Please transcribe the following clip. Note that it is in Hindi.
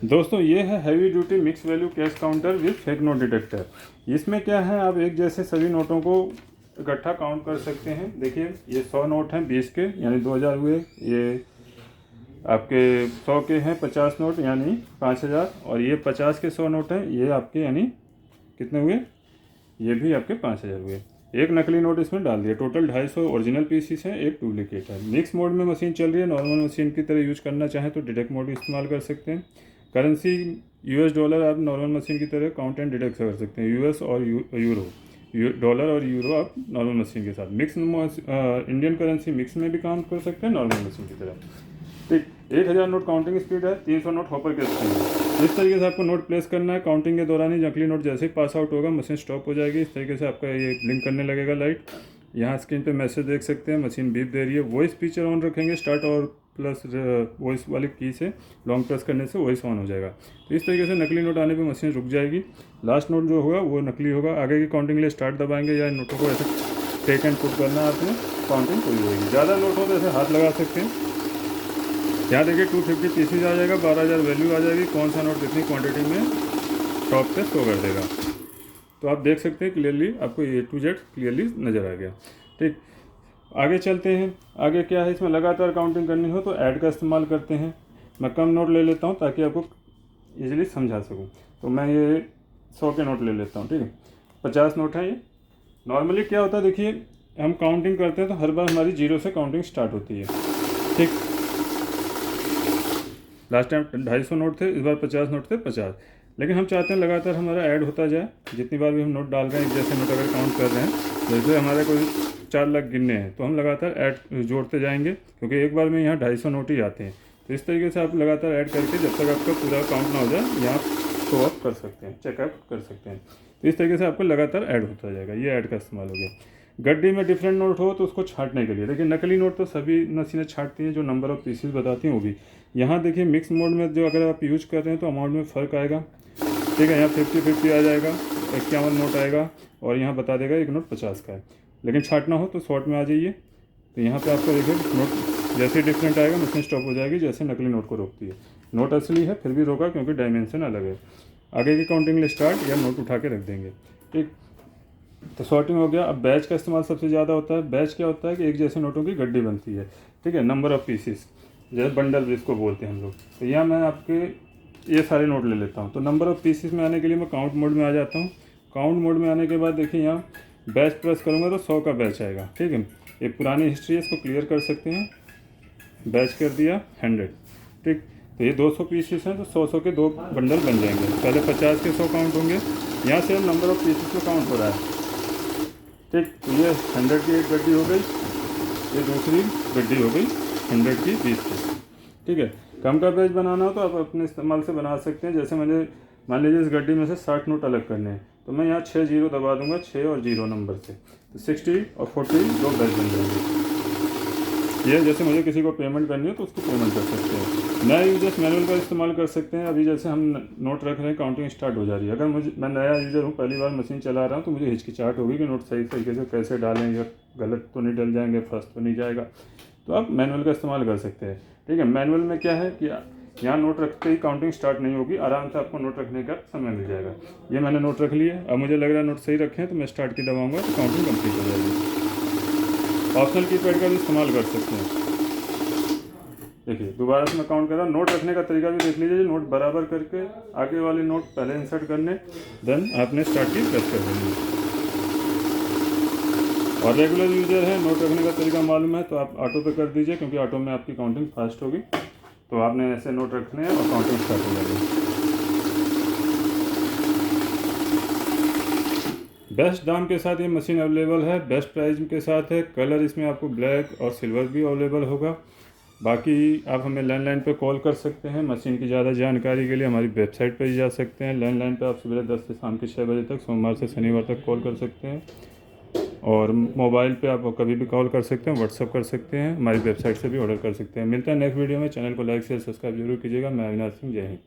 दोस्तों ये है heavy duty mix value cash counter with fake note detector. इसमें क्या है, आप एक जैसे सभी नोटों को इकट्ठा काउंट कर सकते हैं। देखिए ये 100 नोट हैं 20 के यानी 2000 हुए, ये आपके 100 के हैं 50 नोट यानी 5000, और ये 50 के 100 नोट हैं, ये आपके यानी कितने हुए, ये भी आपके 5000 हुए। एक नकली नोट इसमें डाल दिया। टोटल 250 ओरिजिनल पीसीस हैं, एक डुप्लीकेट है। मिक्स मोड में मशीन चल रही है। नॉर्मल मशीन की तरह यूज करना चाहें तो डिटेक्ट मोड इस्तेमाल कर सकते हैं। करेंसी यूएस डॉलर आप नॉर्मल मशीन की तरह काउंट एंड डिटेक्ट कर सकते हैं। यूएस और यूरो, डॉलर और यूरो आप नॉर्मल मशीन के साथ। मिक्स इंडियन करेंसी मिक्स में भी काउंट कर सकते हैं नॉर्मल मशीन की तरह। ठीक, 1000 नोट काउंटिंग स्पीड है, 300 नोट हॉपर के स्पीड है। इस तरीके से आपको नोट प्लेस करना है। काउंटिंग के दौरान ही नकली नोट जैसे ही पास आउट होगा मशीन स्टॉप हो जाएगी। इस तरीके से आपका ये ब्लिंक करने लगेगा लाइट। यहाँ स्क्रीन पे मैसेज देख सकते हैं, मशीन बीप दे रही है। वॉइस फीचर ऑन रखेंगे, स्टार्ट और प्लस वॉइस वाली की से लॉन्ग प्रेस करने से वॉइस ऑन हो जाएगा। तो इस तरीके से नकली नोट आने पे मशीन रुक जाएगी। लास्ट नोट जो होगा वो नकली होगा। आगे की काउंटिंग के लिए स्टार्ट दबाएंगे या नोटों को ऐसे टेक एंड पुट करना है आपने, काउंटिंग पूरी होगी। ज़्यादा नोट हो तो ऐसे हाथ लगा सकते हैं। यहाँ देखिए 250 पीसीज आ जाएगा, 12000 वैल्यू आ जाएगी। कौन सा नोट कितनी क्वांटिटी में टॉप पे शो कर देगा। तो आप देख सकते हैं क्लियरली, आपको ए टू जेड क्लियरली नज़र आ गया। ठीक, आगे चलते हैं। आगे क्या है, इसमें लगातार काउंटिंग करनी हो तो ऐड का इस्तेमाल करते हैं। मैं कम नोट ले लेता हूँ ताकि आपको ईजिली समझा सकूँ। तो मैं ये 100 के नोट ले लेता हूँ। ठीक है, 50 नोट हैं ये। नॉर्मली क्या होता है, देखिए हम काउंटिंग करते हैं तो हर बार हमारी 0 से काउंटिंग स्टार्ट होती है। ठीक, लास्ट टाइम 250 नोट थे, इस बार 50 नोट थे 50। लेकिन हम चाहते हैं लगातार हमारा ऐड होता जाए। जितनी बार भी हम नोट डाल रहे हैं, एक जैसे नोट अगर काउंट कर रहे हैं, जैसे हमारे कोई 4 लाख गिनने हैं तो हम लगातार ऐड जोड़ते जाएंगे, क्योंकि एक बार में यहाँ 250 नोट ही आते हैं। तो इस तरीके से आप लगातार ऐड करके जब तक आपका पूरा काउंट ना हो जाए यहाँ शो अप कर सकते हैं, चेकअप कर सकते हैं। तो इस तरीके से आपको लगातार ऐड होता जाएगा। ये ऐड का इस्तेमाल हो गया। गड्डी में डिफरेंट नोट हो तो उसको छांटने के लिए। देखिए नकली नोट तो सभी मशीनें छांटती हैं, जो नंबर ऑफ पीसेस बताती हैं वो भी। यहाँ देखिए मिक्स मोड में जो अगर आप यूज कर रहे हैं तो अमाउंट में फ़र्क आएगा। ठीक है, यहाँ 50-50 आ जाएगा, 51 नोट आएगा, और यहाँ बता देगा एक नोट 50 का है। लेकिन छांटना हो तो शॉर्ट में आ जाइए। तो यहाँ पे आपको देखिए नोट जैसे डिफरेंट आएगा मशीन स्टॉप हो जाएगी, जैसे नकली नोट को रोकती है। नोट असली है फिर भी रोका क्योंकि डायमेंशन अलग है। आगे की काउंटिंग लिए स्टार्ट या नोट उठा के रख देंगे। ठीक, तो सॉर्टिंग हो गया। अब बैच का इस्तेमाल सबसे ज़्यादा होता है। बैच क्या होता है कि एक जैसे नोटों की गड्डी बनती है। ठीक है, नंबर ऑफ पीसीस, जैसे बंडल जिसको बोलते हैं हम लोग। तो यहाँ मैं आपके ये सारे नोट ले लेता हूँ। तो नंबर ऑफ पीसीस में आने के लिए मैं काउंट मोड में आ जाता हूँ। काउंट मोड में आने के बाद देखिए यहाँ बैच प्रेस करूँगा तो 100 का बैच आएगा। ठीक है, एक पुरानी हिस्ट्री है, इसको क्लियर कर सकते हैं। बैच कर दिया 100। ठीक, तो ये 200 पीसीस हैं तो 100 के 2 बंडल बन जाएंगे। पहले 50 के 100 काउंट होंगे। यहाँ से नंबर ऑफ पीसीस में काउंट हो रहा है। ठीक, तो ये 100 की एक गड्डी हो गई, ये दूसरी गड्डी हो गई 100 की 20 की। ठीक है, कम का बैच बनाना हो तो आप अपने इस्तेमाल से बना सकते हैं। जैसे मुझे मान लीजिए इस गड्डी में से 60 नोट अलग करने हैं तो मैं यहाँ 6 जीरो दबा दूंगा, 6 और 0 नंबर से, तो 60 और 40 दो बैच बन जाएंगे। ये जैसे मुझे किसी को पेमेंट करनी हो तो उसको पेमेंट कर सकते हैं। नए यूजर्स मैनुअल का इस्तेमाल कर सकते हैं। अभी जैसे हम नोट रख रहे हैं, काउंटिंग स्टार्ट हो जा रही है। अगर मैं नया यूज़र हूँ, पहली बार मशीन चला रहा हूँ, तो मुझे हिचकिचाहट होगी कि नोट सही तरीके से कैसे डालें, या गलत तो नहीं डल जाएंगे, फर्स्ट तो नहीं जाएगा। तो आप मैनुअल का इस्तेमाल कर सकते हैं। ठीक है, मैनुअल में क्या है कि यहाँ नोट रखते ही काउंटिंग स्टार्ट नहीं होगी, आराम से आपको नोट रखने का समय मिल जाएगा। ये मैंने नोट रख लिए। अब मुझे लग रहा है नोट सही रखे हैं तो मैं स्टार्ट की दबाऊँगा तो काउंटिंग कंप्लीट हो जाएगी। ऑप्शनल कीपैड का भी इस्तेमाल कर सकते हैं। देखिए दोबारा से मैं काउंट कर रहा हूँ। नोट रखने का तरीका भी देख लीजिए। नोट बराबर करके आगे वाले नोट पहले इंसर्ट करने, देन आपने स्टार्ट की प्रेस कर देनी है। और रेगुलर यूजर है, नोट रखने का तरीका मालूम है तो आप ऑटो पे कर दीजिए, क्योंकि ऑटो में आपकी काउंटिंग फास्ट होगी। तो आपने ऐसे नोट रखने हैं और काउंटिंग स्टार्ट हो जाएगी। बेस्ट दाम के साथ ये मशीन अवेलेबल है, बेस्ट प्राइस के साथ है। कलर इसमें आपको ब्लैक और सिल्वर भी अवेलेबल होगा। बाकी आप हमें लैंडलाइन पे कॉल कर सकते हैं। मशीन की ज़्यादा जानकारी के लिए हमारी वेबसाइट पर जा सकते हैं। लैंडलाइन पे आप सुबह 10 से शाम के 6 बजे तक, सोमवार से शनिवार तक कॉल कर सकते हैं। और मोबाइल पे आप कभी भी कॉल कर सकते हैं, व्हाट्सअप कर सकते हैं, हमारी वेबसाइट से भी ऑर्डर कर सकते हैं। मिलता है नेक्स्ट वीडियो में। चैनल को लाइक शेयर सब्सक्राइब जरूर कीजिएगा। मैं अविनाश सिंह, जय हिंद।